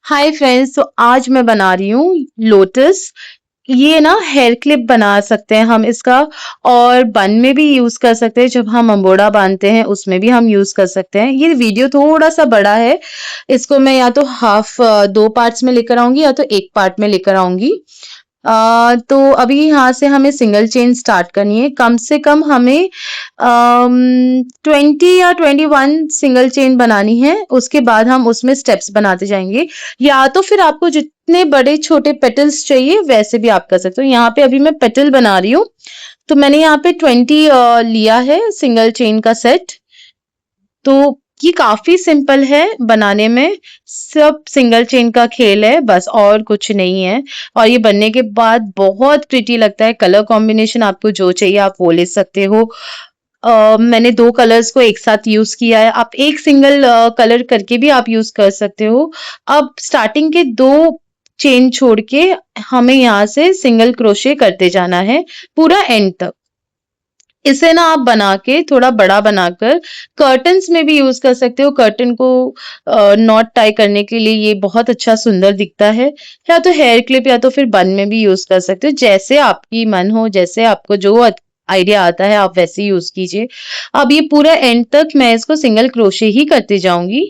Hi friends, तो आज मैं बना रही हूँ लोटस। ये ना हेयर क्लिप बना सकते हैं हम इसका, और बन में भी यूज कर सकते हैं। जब हम अंबोड़ा बांधते हैं उसमें भी हम यूज कर सकते हैं। ये वीडियो थोड़ा सा बड़ा है, इसको मैं या तो दो पार्ट्स में लेकर आऊंगी या तो एक पार्ट में लेकर आऊंगी। तो अभी यहाँ से हमें सिंगल चेन स्टार्ट करनी है। कम से कम हमें 20 या 21 सिंगल चेन बनानी है। उसके बाद हम उसमें स्टेप्स बनाते जाएंगे, या तो फिर आपको जितने बड़े छोटे पेटल्स चाहिए वैसे भी आप कर सकते हो। यहाँ पे अभी मैं पेटल बना रही हूँ, तो मैंने यहाँ पे 20 लिया है सिंगल चेन का सेट। तो ये काफी सिंपल है बनाने में, सब सिंगल चेन का खेल है बस, और कुछ नहीं है। और ये बनने के बाद बहुत प्रिटी लगता है। कलर कॉम्बिनेशन आपको जो चाहिए आप वो ले सकते हो। मैंने दो कलर्स को एक साथ यूज किया है। आप एक सिंगल कलर करके भी आप यूज कर सकते हो। अब स्टार्टिंग के दो चेन छोड़ के हमें यहाँ से सिंगल क्रोशे करते जाना है पूरा एंड तक। इसे ना आप बना के थोड़ा बड़ा बनाकर कर्टन्स में भी यूज कर सकते हो। कर्टन को नॉट टाई करने के लिए ये बहुत अच्छा सुंदर दिखता है। या तो हेयर क्लिप या तो फिर बन में भी यूज कर सकते हो, जैसे आपकी मन हो, जैसे आपको जो आइडिया आता है आप वैसे यूज कीजिए। अब ये पूरा एंड तक मैं इसको सिंगल क्रोशे ही करती जाऊंगी।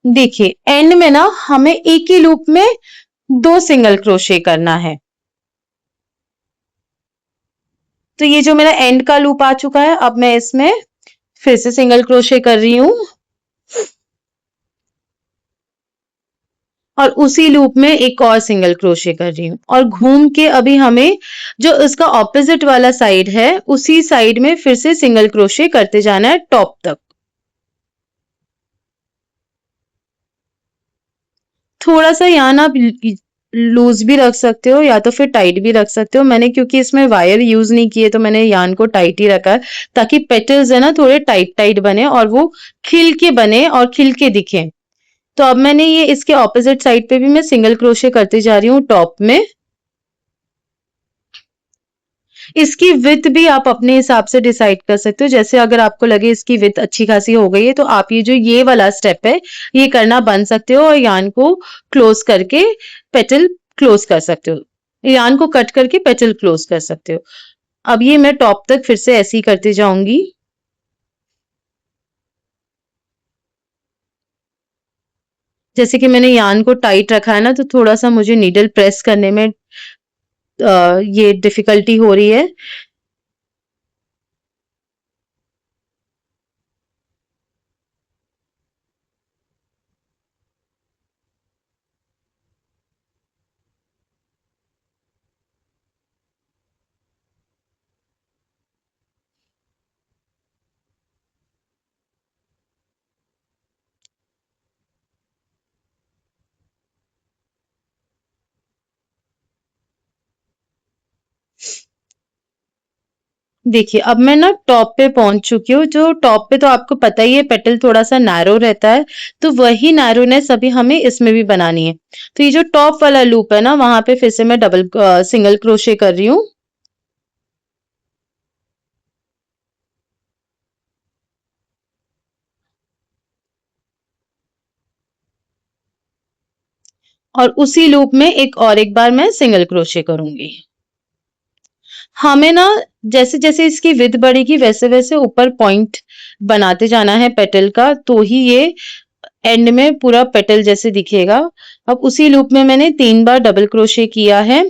देखिए एंड में ना हमें एक ही लूप में दो सिंगल क्रोशे करना है। तो ये जो मेरा एंड का लूप आ चुका है, अब मैं इसमें फिर से सिंगल क्रोशे कर रही हूँ और उसी लूप में एक और सिंगल क्रोशे कर रही हूँ, और घूम के अभी हमें जो इसका ऑपोजिट वाला साइड है उसी साइड में फिर से सिंगल क्रोशे करते जाना है टॉप तक। थोड़ा सा यहाँ ना लूज भी रख सकते हो या तो फिर टाइट भी रख सकते हो। मैंने क्योंकि इसमें वायर यूज नहीं किए तो मैंने यान को टाइट ही रखा है, ताकि पेटल्स है ना थोड़े टाइट टाइट बने और वो खिल के बने और खिल के दिखे। तो अब मैंने ये इसके ऑपोजिट साइड पे भी मैं सिंगल क्रोशे करते जा रही हूँ टॉप में। इसकी विड्थ भी आप अपने हिसाब से डिसाइड कर सकते हो। जैसे अगर आपको लगे इसकी विड्थ अच्छी खासी हो गई है तो आप ये जो ये वाला स्टेप है ये करना बंद सकते हो और यान को क्लोज करके पेटल क्लोज कर सकते हो। यान को कट करके पेटल क्लोज कर सकते हो। अब ये मैं टॉप तक फिर से ऐसे ही करती जाऊंगी। जैसे कि मैंने यान को टाइट रखा है ना, तो थोड़ा सा मुझे नीडल प्रेस करने में ये डिफिकल्टी हो रही है। देखिए अब मैं ना टॉप पे पहुंच चुकी हूँ। जो टॉप पे तो आपको पता ही है पेटल थोड़ा सा नैरो रहता है, तो वही नैरोनेस अभी हमें इसमें भी बनानी है। तो ये जो टॉप वाला लूप है ना वहां पे फिर से मैं डबल सिंगल क्रोशे कर रही हूँ। और उसी लूप में एक बार मैं सिंगल क्रोशे करूंगी। हमें ना जैसे जैसे इसकी विड्थ बढ़ेगी वैसे वैसे ऊपर पॉइंट बनाते जाना है पेटल का, तो ही ये एंड में पूरा पेटल जैसे दिखेगा। अब उसी लूप में मैंने 3 बार डबल क्रोशे किया है।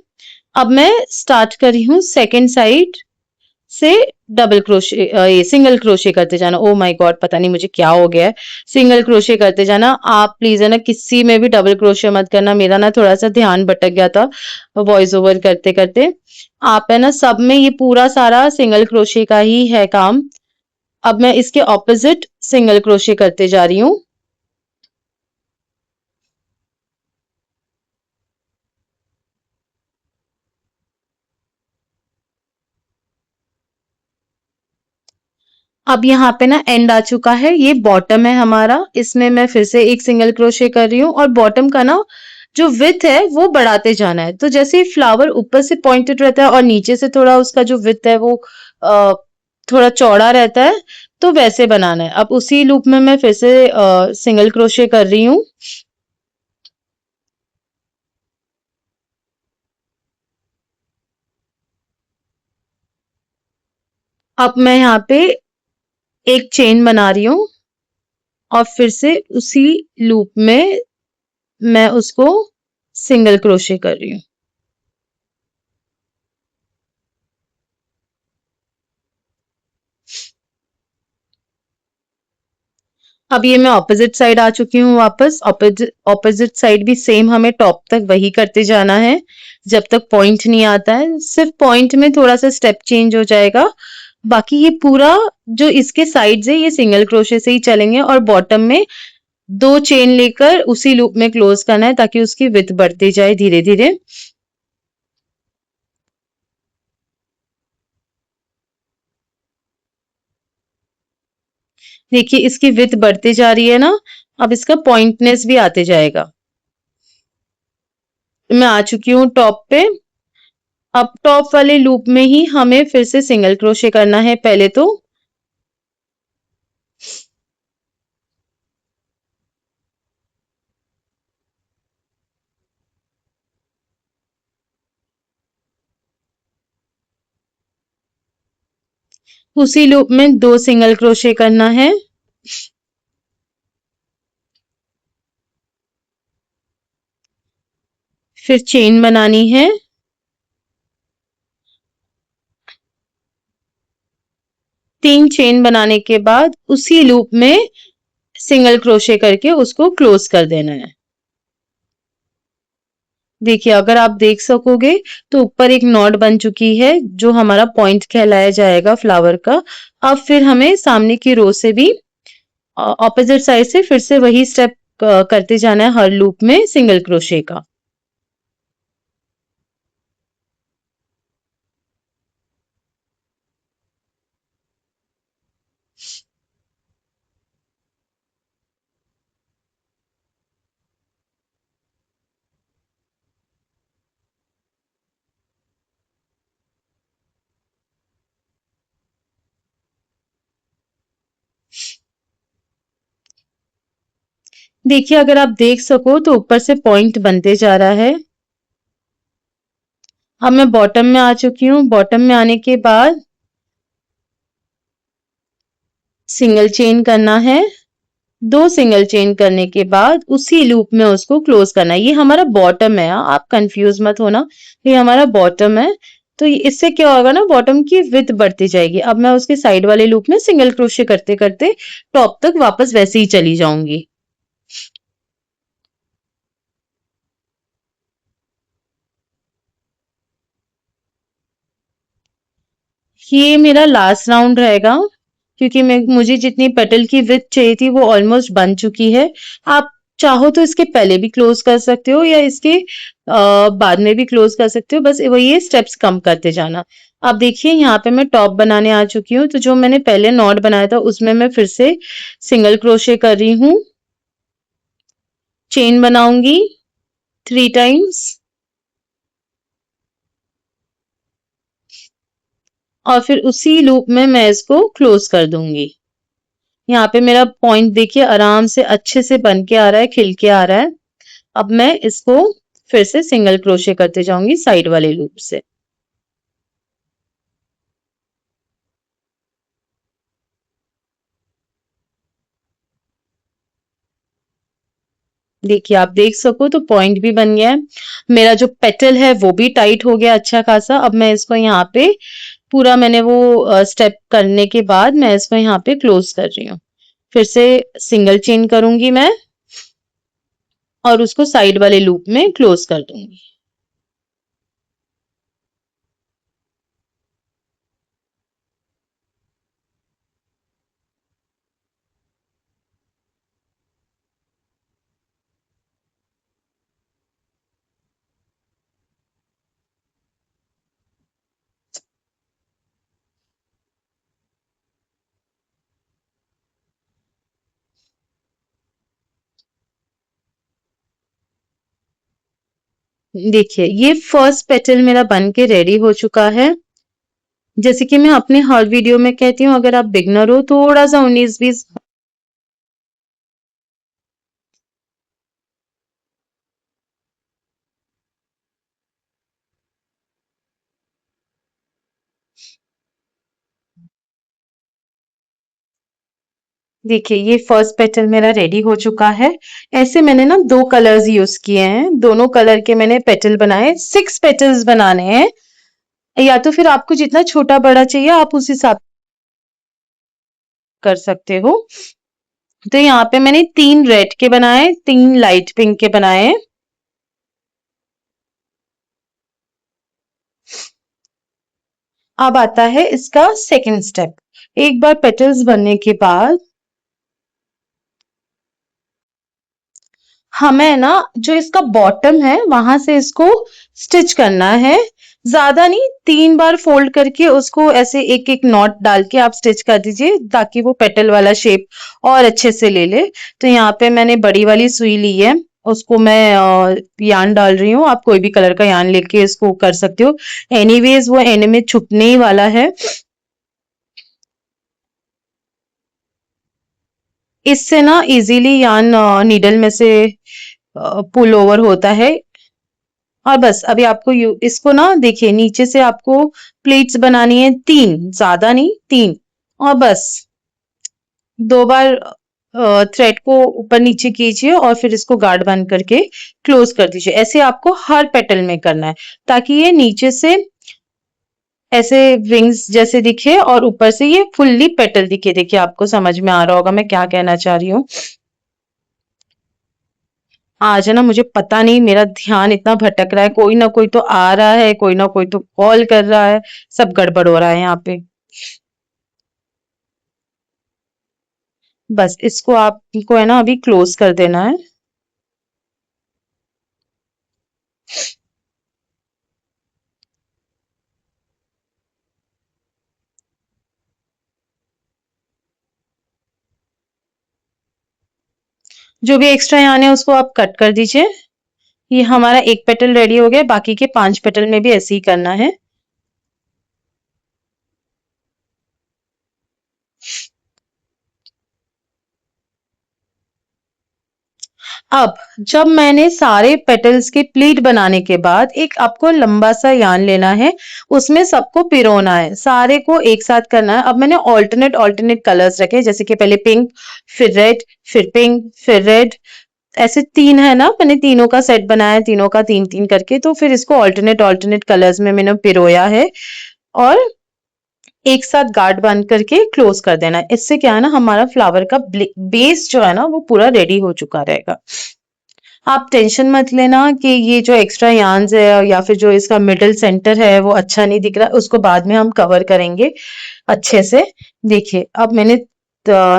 अब मैं स्टार्ट कर रही हूँ सेकेंड साइड से डबल क्रोशे ये सिंगल क्रोशे करते जाना। ओ माय गॉड, पता नहीं मुझे क्या हो गया है। सिंगल क्रोशे करते जाना। आप प्लीज है ना किसी में भी डबल क्रोशे मत करना। मेरा ना थोड़ा सा ध्यान भटक गया था वॉइस ओवर करते करते। आप है ना सब में ये पूरा सारा सिंगल क्रोशे का ही है काम। अब मैं इसके ऑपोजिट सिंगल क्रोशे करते जा रही हूँ। अब यहाँ पे ना एंड आ चुका है। ये बॉटम है हमारा। इसमें मैं फिर से एक सिंगल क्रोशे कर रही हूँ और बॉटम का ना जो विथ है वो बढ़ाते जाना है। तो जैसे फ्लावर ऊपर से पॉइंटेड रहता है और नीचे से थोड़ा उसका जो विथ है वो अ, थोड़ा चौड़ा रहता है, तो वैसे बनाना है। अब उसी लूप में मैं फिर से सिंगल क्रोशे कर रही हूँ। अब मैं यहाँ पे एक चेन बना रही हूँ और फिर से उसी लूप में मैं उसको सिंगल क्रोशे कर रही हूँ। अब ये मैं ऑपोजिट साइड आ चुकी हूँ वापस। ऑपोजिट ऑपोजिट साइड भी सेम हमें टॉप तक वही करते जाना है जब तक पॉइंट नहीं आता है। सिर्फ पॉइंट में थोड़ा सा स्टेप चेंज हो जाएगा। बाकी ये पूरा जो इसके साइड्स है ये सिंगल क्रोशे से ही चलेंगे और बॉटम में दो चेन लेकर उसी लूप में क्लोज करना है ताकि उसकी विड्थ बढ़ती जाए धीरे धीरे। देखिए इसकी विड्थ बढ़ती जा रही है ना। अब इसका पॉइंटनेस भी आते जाएगा। मैं आ चुकी हूँ टॉप पे। अब टॉप वाले लूप में ही हमें फिर से सिंगल क्रोशे करना है पहले तो। उसी लूप में दो सिंगल क्रोशे करना है। फिर चेन बनानी है। तीन चेन बनाने के बाद उसी लूप में सिंगल क्रोशे करके उसको क्लोज कर देना है। देखिए अगर आप देख सकोगे तो ऊपर एक नॉट बन चुकी है जो हमारा पॉइंट कहलाया जाएगा फ्लावर का। अब फिर हमें सामने की रो से भी ऑपोजिट साइड से फिर से वही स्टेप करते जाना है हर लूप में सिंगल क्रोशे का। देखिए अगर आप देख सको तो ऊपर से पॉइंट बनते जा रहा है। अब मैं बॉटम में आ चुकी हूँ। बॉटम में आने के बाद सिंगल चेन करना है। दो सिंगल चेन करने के बाद उसी लूप में उसको क्लोज करना है। ये हमारा बॉटम है, आप कंफ्यूज मत होना। ये हमारा बॉटम है। तो इससे क्या होगा ना, बॉटम की विड्थ बढ़ती जाएगी। अब मैं उसके साइड वाले लूप में सिंगल क्रोशे करते करते टॉप तक वापस वैसे ही चली जाऊंगी। ये मेरा लास्ट राउंड रहेगा क्योंकि मुझे जितनी पेटल की विड्थ चाहिए थी वो ऑलमोस्ट बन चुकी है। आप चाहो तो इसके पहले भी क्लोज कर सकते हो या इसके बाद में भी क्लोज कर सकते हो। बस वही है, स्टेप्स कम करते जाना। अब देखिए यहाँ पे मैं टॉप बनाने आ चुकी हूँ। तो जो मैंने पहले नॉट बनाया था उसमें मैं फिर से सिंगल क्रोशे कर रही हूँ। चेन बनाऊंगी 3 टाइम्स और फिर उसी लूप में मैं इसको क्लोज कर दूंगी। यहाँ पे मेरा पॉइंट देखिए आराम से अच्छे से बन के आ रहा है, खिल के आ रहा है। अब मैं इसको फिर से सिंगल क्रोशे करते जाऊंगी साइड वाले लूप से। देखिए आप देख सको तो पॉइंट भी बन गया है। मेरा जो पेटल है वो भी टाइट हो गया अच्छा खासा। अब मैं इसको यहाँ पे पूरा मैंने वो स्टेप करने के बाद मैं इसको यहाँ पे क्लोज कर रही हूँ। फिर से सिंगल चेन करूंगी मैं और उसको साइड वाले लूप में क्लोज कर दूंगी। देखिए ये फर्स्ट पेटल मेरा बन के रेडी हो चुका है। जैसे कि मैं अपने हर वीडियो में कहती हूँ, अगर आप बिगनर हो थोड़ा सा 19-20 देखिए ये फर्स्ट पेटल मेरा रेडी हो चुका है। ऐसे मैंने ना 2 कलर्स यूज किए हैं, दोनों कलर के मैंने पेटल बनाए। 6 पेटल्स बनाने हैं, या तो फिर आपको जितना छोटा बड़ा चाहिए आप उस हिसाब कर सकते हो। तो यहाँ पे मैंने 3 रेड के बनाए, 3 लाइट पिंक के बनाए। अब आता है इसका सेकंड स्टेप। एक बार पेटल्स बनने के बाद हमें ना जो इसका बॉटम है वहां से इसको स्टिच करना है। ज्यादा नहीं, 3 बार फोल्ड करके उसको ऐसे एक एक नॉट डाल के आप स्टिच कर दीजिए ताकि वो पेटल वाला शेप और अच्छे से ले ले। तो यहाँ पे मैंने बड़ी वाली सुई ली है, उसको मैं यान डाल रही हूँ। आप कोई भी कलर का यान लेके इसको कर सकते हो, एनीवेज वो एंड में छुपने ही वाला है। इससे ना इजीली यान नीडल में से पुल ओवर होता है। और बस अभी आपको इसको ना देखिए नीचे से आपको प्लेट्स बनानी है 3, ज्यादा नहीं 3। और बस 2 बार थ्रेड को ऊपर नीचे कीजिए और फिर इसको गार्ड बंद करके क्लोज कर दीजिए। ऐसे आपको हर पेटल में करना है ताकि ये नीचे से ऐसे विंग्स जैसे दिखे और ऊपर से ये फुल्ली पेटल दिखे। देखिए आपको समझ में आ रहा होगा मैं क्या कहना चाह रही हूँ। आज है ना, मुझे पता नहीं मेरा ध्यान इतना भटक रहा है, कोई ना कोई तो आ रहा है, कोई ना कोई तो कॉल कर रहा है, सब गड़बड़ हो रहा है यहाँ पे। बस इसको आपको है ना अभी क्लोज कर देना है। जो भी एक्स्ट्रा यान है उसको आप कट कर दीजिए। ये हमारा एक पेटल रेडी हो गया, बाकी के 5 पेटल में भी ऐसे ही करना है। अब जब मैंने सारे पेटल्स के प्लीट बनाने के बाद एक आपको लंबा सा यान लेना है, उसमें सबको पिरोना है, सारे को एक साथ करना है। अब मैंने ऑल्टरनेट ऑल्टरनेट कलर्स रखे, जैसे कि पहले पिंक, फिर रेड, फिर पिंक, फिर रेड, ऐसे 3 है ना, मैंने तीनों का सेट बनाया, तीनों का 3-3 करके। तो फिर इसको ऑल्टरनेट ऑल्टरनेट कलर्स में मैंने पिरोया है और एक साथ गार्ड बंद करके क्लोज कर देना है। इससे क्या है ना, हमारा फ्लावर का बेस जो है ना वो पूरा रेडी हो चुका रहेगा। आप टेंशन मत लेना कि ये जो एक्स्ट्रा यार्न्स है या फिर जो इसका मिडल सेंटर है वो अच्छा नहीं दिख रहा, उसको बाद में हम कवर करेंगे अच्छे से। देखिए अब मैंने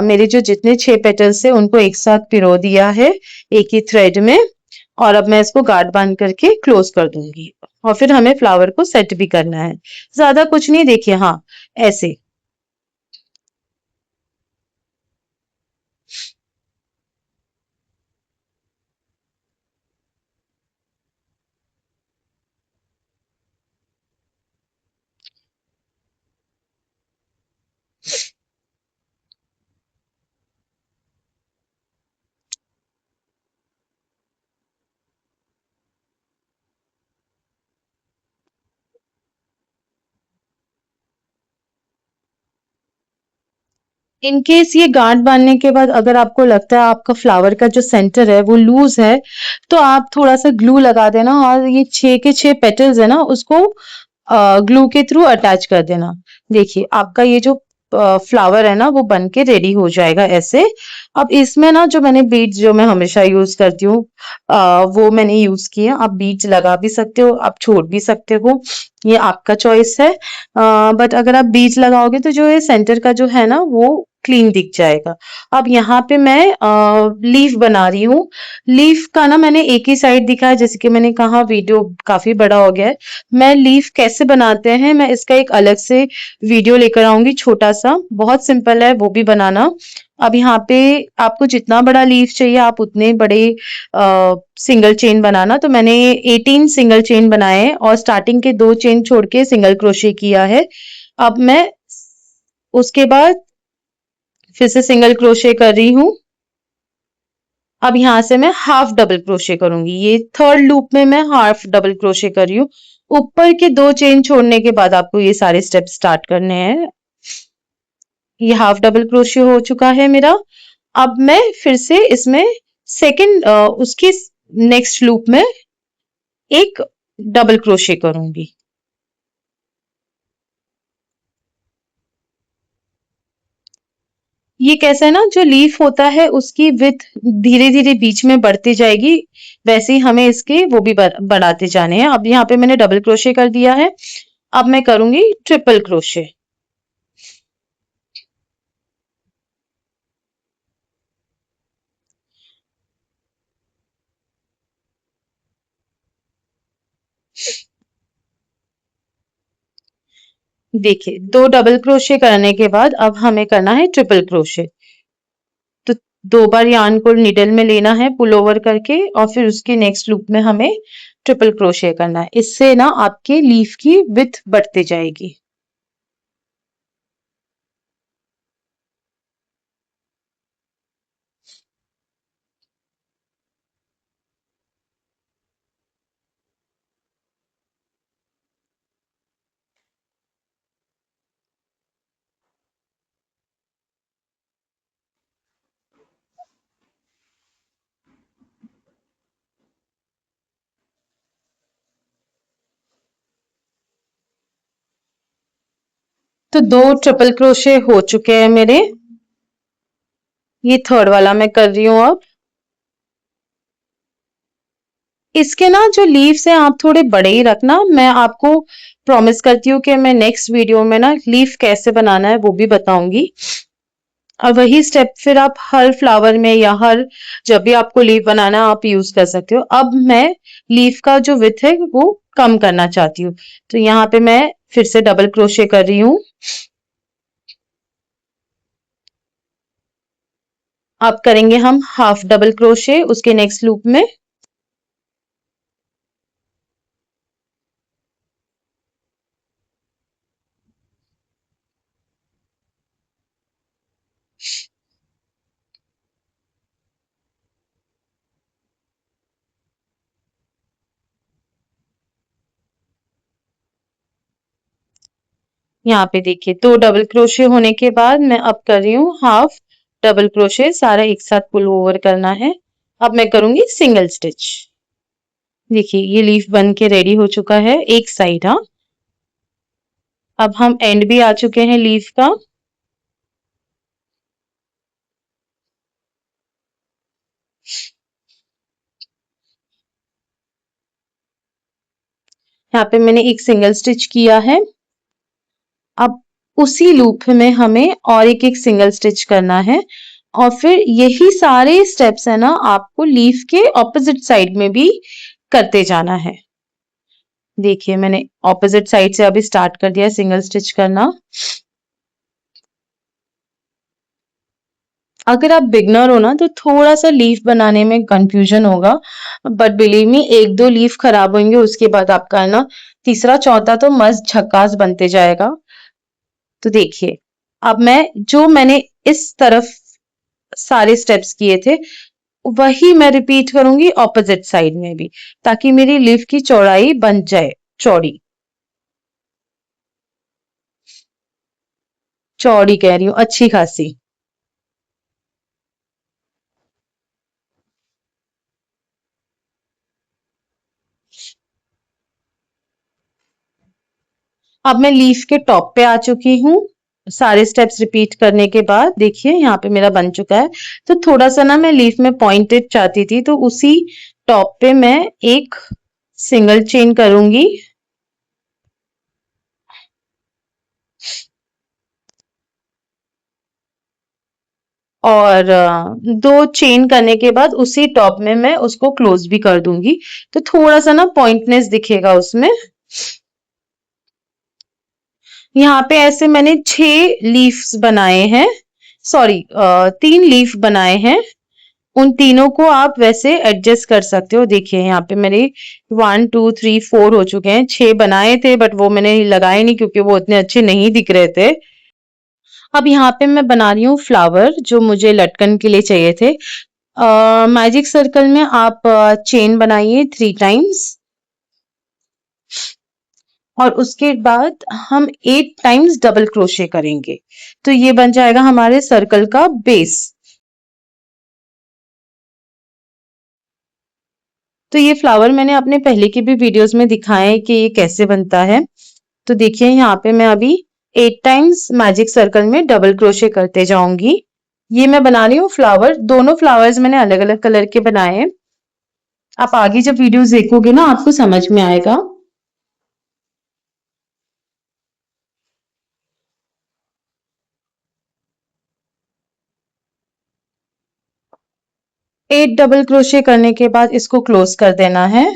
मेरे जो जितने 6 पेटल्स है उनको एक साथ पिरो दिया है एक ही थ्रेड में, और अब मैं इसको गार्ड बांध करके क्लोज कर दूंगी। और फिर हमें फ्लावर को सेट भी करना है, ज्यादा कुछ नहीं। देखिए हाँ, ऐसे। इन केस ये गांठ बांधने के बाद अगर आपको लगता है आपका फ्लावर का जो सेंटर है वो लूज है, तो आप थोड़ा सा ग्लू लगा देना और ये 6 के 6 पेटल्स है ना उसको ग्लू के थ्रू अटैच कर देना। देखिए आपका ये जो फ्लावर है ना वो बन के रेडी हो जाएगा ऐसे। अब इसमें ना जो मैंने बीड्स जो मैं हमेशा यूज करती हूँ वो मैंने यूज किए। आप बीड्स लगा भी सकते हो, आप छोड़ भी सकते हो, ये आपका चॉइस है। बट अगर आप बीड्स लगाओगे तो जो ये सेंटर का जो है ना वो क्लीन दिख जाएगा। अब यहाँ पे मैं लीफ बना रही हूँ। लीफ का ना मैंने एक ही साइड दिखाया, जैसे कि मैंने कहा वीडियो काफी बड़ा हो गया है। मैं लीफ कैसे बनाते हैं मैं इसका एक अलग से वीडियो लेकर आऊंगी, छोटा सा, बहुत सिंपल है वो भी बनाना। अब यहाँ पे आपको जितना बड़ा लीफ चाहिए आप उतने बड़े सिंगल चेन बनाना। तो मैंने 18 सिंगल चेन बनाए हैं और स्टार्टिंग के 2 चेन छोड़ के सिंगल क्रोशे किया है। अब मैं उसके बाद फिर से सिंगल क्रोशे कर रही हूँ। अब यहाँ से मैं हाफ डबल क्रोशे करूंगी। ये थर्ड लूप में मैं हाफ डबल क्रोशे कर रही हूँ। ऊपर के 2 चेन छोड़ने के बाद आपको ये सारे स्टेप स्टार्ट करने हैं। ये हाफ डबल क्रोशे हो चुका है मेरा। अब मैं फिर से इसमें सेकंड उसके नेक्स्ट लूप में एक डबल क्रोशे करूंगी। ये कैसा है ना, जो लीफ होता है उसकी विथ धीरे धीरे बीच में बढ़ती जाएगी, वैसे ही हमें इसके वो भी बढ़ाते जाने हैं। अब यहाँ पे मैंने डबल क्रोशे कर दिया है। अब मैं करूंगी ट्रिपल क्रोशे। देखिए 2 डबल क्रोशे करने के बाद अब हमें करना है ट्रिपल क्रोशे। तो 2 बार यार्न को निडल में लेना है पुल ओवर करके और फिर उसके नेक्स्ट लूप में हमें ट्रिपल क्रोशे करना है। इससे ना आपके लीफ की विड्थ बढ़ती जाएगी। तो 2 ट्रिपल क्रोशे हो चुके हैं मेरे। ये थर्ड वाला मैं कर रही हूँ अब। इसके ना जो लीव्स हैं आप थोड़े बड़े ही रखना। मैं आपको प्रॉमिस करती हूँ कि मैं नेक्स्ट वीडियो में ना लीफ कैसे बनाना है वो भी बताऊंगी। और वही स्टेप फिर आप हर फ्लावर में या हर जब भी आपको लीफ बनाना है आप यूज कर सकते हो। अब मैं लीफ का जो विथ है वो कम करना चाहती हूँ। तो यहाँ पे मैं फिर से डबल क्रोशे कर रही हूँ। अब करेंगे हम हाफ डबल क्रोशे उसके नेक्स्ट लूप में। यहाँ पे देखिए 2 डबल क्रोशे होने के बाद मैं अब कर रही हूँ हाफ डबल क्रोशे। सारा एक साथ पुल ओवर करना है। अब मैं करूंगी सिंगल स्टिच। देखिए ये लीफ बन के रेडी हो चुका है एक साइड। हाँ, अब हम एंड भी आ चुके हैं लीफ का। यहाँ पे मैंने एक सिंगल स्टिच किया है। अब उसी लूप में हमें और एक एक सिंगल स्टिच करना है और फिर यही सारे स्टेप्स है ना आपको लीफ के ऑपोजिट साइड में भी करते जाना है। देखिए मैंने ऑपोजिट साइड से अभी स्टार्ट कर दिया सिंगल स्टिच करना। अगर आप बिगनर हो ना तो थोड़ा सा लीफ बनाने में कंफ्यूजन होगा, बट बिलीव मी एक दो लीफ खराब होंगे उसके बाद आपका है ना तीसरा चौथा तो मस्त झक्कास बनते जाएगा। तो देखिए अब मैं जो मैंने इस तरफ सारे स्टेप्स किए थे वही मैं रिपीट करूंगी ऑपोजिट साइड में भी, ताकि मेरी लीफ की चौड़ाई बन जाए चौड़ी। चौड़ी कह रही हूँ, अच्छी खासी। अब मैं लीफ के टॉप पे आ चुकी हूँ। सारे स्टेप्स रिपीट करने के बाद देखिए यहाँ पे मेरा बन चुका है। तो थोड़ा सा ना मैं लीफ में पॉइंटेड चाहती थी, तो उसी टॉप पे मैं एक सिंगल चेन करूंगी और दो चेन करने के बाद उसी टॉप में मैं उसको क्लोज भी कर दूंगी, तो थोड़ा सा ना पॉइंटनेस दिखेगा उसमें। यहाँ पे ऐसे मैंने 6 लीव्स बनाए हैं, सॉरी 3 लीफ बनाए हैं। उन तीनों को आप वैसे एडजस्ट कर सकते हो। देखिए यहाँ पे मेरे 1 2 3 4 हो चुके हैं। 6 बनाए थे बट वो मैंने लगाए नहीं क्योंकि वो उतने अच्छे नहीं दिख रहे थे। अब यहाँ पे मैं बना रही हूँ फ्लावर जो मुझे लटकन के लिए चाहिए थे। मैजिक सर्कल में आप चेन बनाइए 3 टाइम्स और उसके बाद हम 8 टाइम्स डबल क्रोशे करेंगे, तो ये बन जाएगा हमारे सर्कल का बेस। तो ये फ्लावर मैंने अपने पहले की भी वीडियोस में दिखाए हैं कि ये कैसे बनता है। तो देखिए यहाँ पे मैं अभी 8 टाइम्स मैजिक सर्कल में डबल क्रोशे करते जाऊंगी। ये मैं बना रही हूँ फ्लावर। दोनों फ्लावर्स मैंने अलग अलग कलर के बनाए हैं। आप आगे जब वीडियोस देखोगे ना आपको समझ में आएगा। 8 डबल क्रोशे करने के बाद इसको क्लोज कर देना है।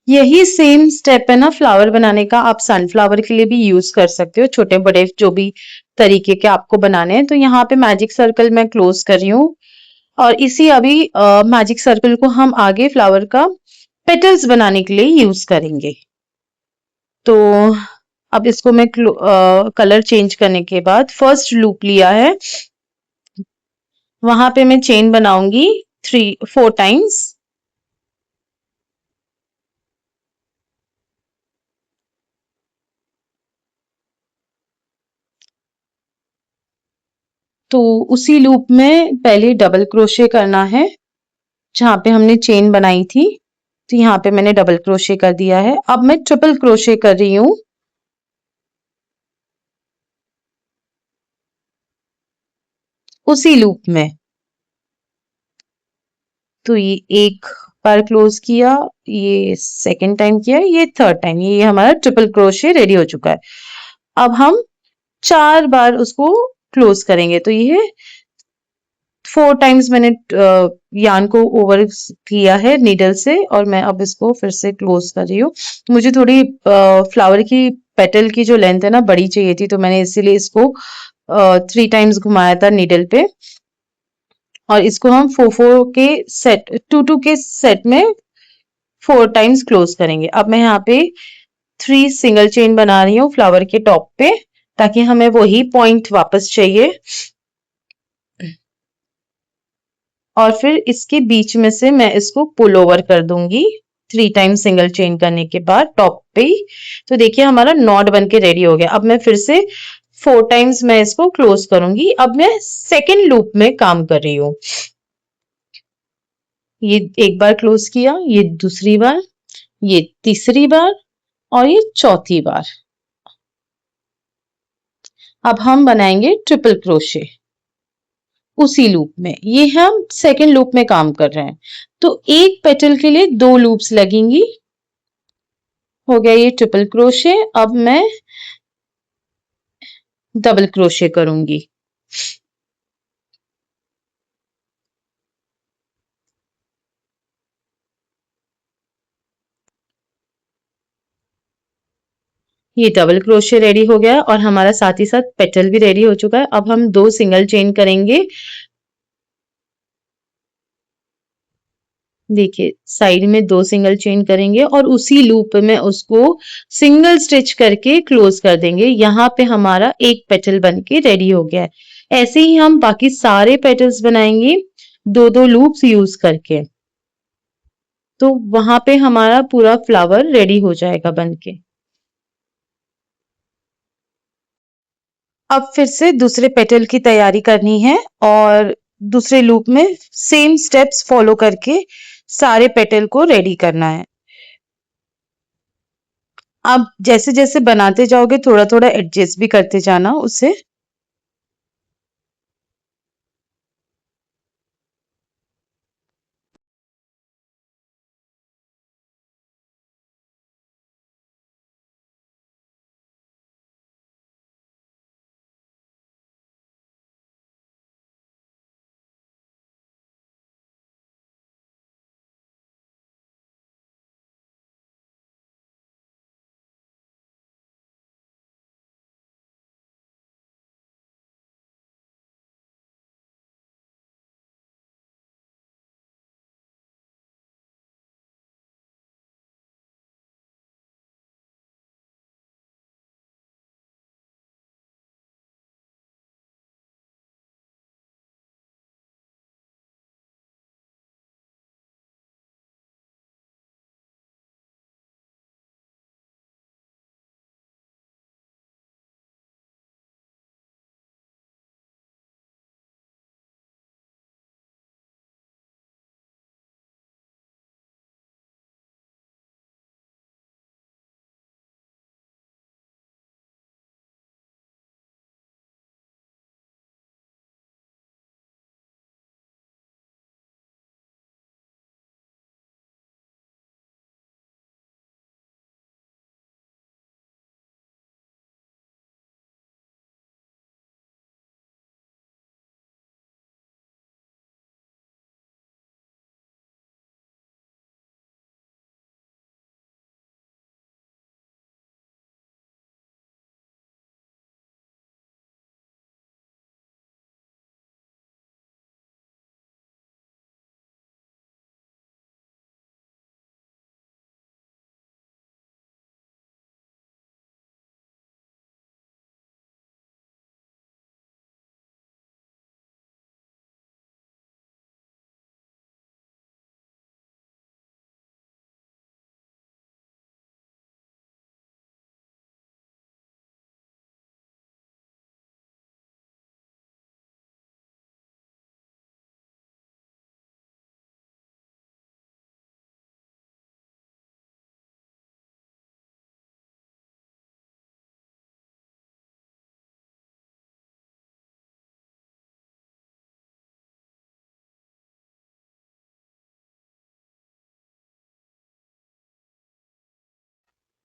यही सेम स्टेप है ना फ्लावर बनाने का, आप सनफ्लावर के लिए भी यूज कर सकते हो, छोटे बड़े जो भी तरीके के आपको बनाने हैं। तो यहाँ पे मैजिक सर्कल मैं क्लोज कर रही हूँ और इसी अभी मैजिक सर्कल को हम आगे फ्लावर का पेटल्स बनाने के लिए यूज करेंगे। तो अब इसको मैं कलर चेंज करने के बाद फर्स्ट लूप लिया है, वहां पे मैं चेन बनाऊंगी 4 टाइम्स। तो उसी लूप में पहले डबल क्रोशे करना है जहां पे हमने चेन बनाई थी। तो यहाँ पे मैंने डबल क्रोशे कर दिया है। अब मैं ट्रिपल क्रोशे कर रही हूँ उसी लूप में। तो ये एक बार क्लोज किया, ये सेकेंड टाइम किया, ये थर्ड टाइम, ये हमारा ट्रिपल क्रोशे रेडी हो चुका है। अब हम 4 बार उसको क्लोज करेंगे। तो ये 4 टाइम्स मैंने यान को ओवर किया है नीडल से और मैं अब इसको फिर से क्लोज कर रही हूँ। मुझे थोड़ी फ्लावर की पेटल की जो लेंथ है ना बड़ी चाहिए थी, तो मैंने इसीलिए इसको 3 टाइम्स घुमाया था नीडल पे। और इसको हम 2 2 के सेट में 4 टाइम्स क्लोज करेंगे। अब मैं यहाँ पे 3 सिंगल चेन बना रही हूँ फ्लावर के टॉप पे, ताकि हमें वही पॉइंट वापस चाहिए। और फिर इसके बीच में से मैं इसको पुल ओवर कर दूंगी 3 टाइम्स सिंगल चेन करने के बाद टॉप पे ही। तो देखिए हमारा नॉट बन के रेडी हो गया। अब मैं फिर से 4 टाइम्स मैं इसको क्लोज करूंगी। अब मैं सेकेंड लूप में काम कर रही हूँ। ये एक बार क्लोज किया, ये दूसरी बार, ये तीसरी बार और ये चौथी बार। अब हम बनाएंगे ट्रिपल क्रोशे उसी लूप में। ये हम सेकेंड लूप में काम कर रहे हैं। तो एक पेटल के लिए 2 लूप्स लगेंगी। हो गया ये ट्रिपल क्रोशे। अब मैं डबल क्रोशे करूंगी। ये डबल क्रोशे रेडी हो गया और हमारा साथ ही साथ पेटल भी रेडी हो चुका है। अब हम 2 सिंगल चेन करेंगे देखिए साइड में 2 सिंगल चेन करेंगे और उसी लूप में उसको सिंगल स्टिच करके क्लोज कर देंगे। यहाँ पे हमारा एक पेटल बन के रेडी हो गया है। ऐसे ही हम बाकी सारे पेटल्स बनाएंगे 2-2 लूप्स यूज करके। तो वहां पे हमारा पूरा फ्लावर रेडी हो जाएगा बनके। अब फिर से दूसरे पेटल की तैयारी करनी है और दूसरे लूप में सेम स्टेप्स फॉलो करके सारे पेटल को रेडी करना है। आप जैसे जैसे बनाते जाओगे थोड़ा थोड़ा एडजस्ट भी करते जाना उसे।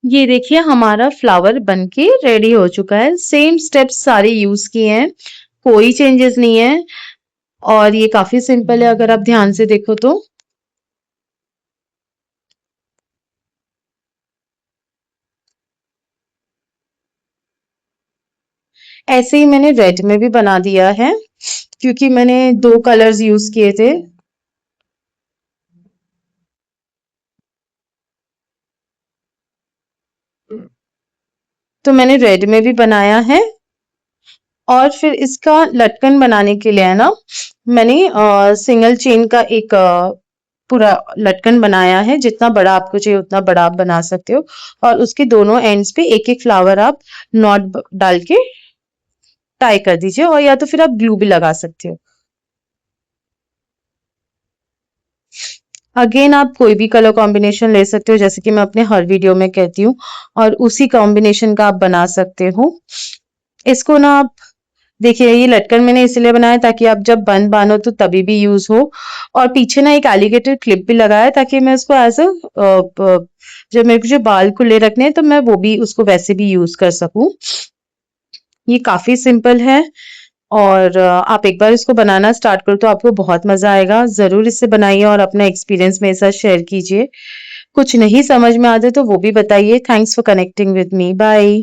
ये देखिए हमारा फ्लावर बनके रेडी हो चुका है। सेम स्टेप्स सारे यूज किए हैं, कोई चेंजेस नहीं है और ये काफी सिंपल है अगर आप ध्यान से देखो तो। ऐसे ही मैंने रेड में भी बना दिया है क्योंकि मैंने 2 कलर्स यूज किए थे। तो मैंने रेड में भी बनाया है और फिर इसका लटकन बनाने के लिए है ना मैंने सिंगल चेन का एक पूरा लटकन बनाया है। जितना बड़ा आपको चाहिए उतना बड़ा आप बना सकते हो और उसके दोनों एंड्स पे एक एक फ्लावर आप नॉट डाल के टाई कर दीजिए और या तो फिर आप ग्लू भी लगा सकते हो। अगेन आप कोई भी कलर कॉम्बिनेशन ले सकते हो जैसे कि मैं अपने हर वीडियो में कहती हूँ और उसी कॉम्बिनेशन का आप बना सकते हो। इसको ना आप देखिए ये लटकन मैंने इसलिए बनाया ताकि आप जब बन बांधो तो तभी भी यूज हो और पीछे ना एक एलिगेटर क्लिप भी लगाया है ताकि मैं इसको एज अ जब मेरे को जो बाल खुले रखने हैं तो मैं वो भी उसको वैसे भी यूज कर सकूं। ये काफी सिंपल है और आप एक बार इसको बनाना स्टार्ट करो तो आपको बहुत मजा आएगा। जरूर इसे बनाइए और अपना एक्सपीरियंस मेरे साथ शेयर कीजिए। कुछ नहीं समझ में आते तो वो भी बताइए। Thanks for connecting with me. Bye.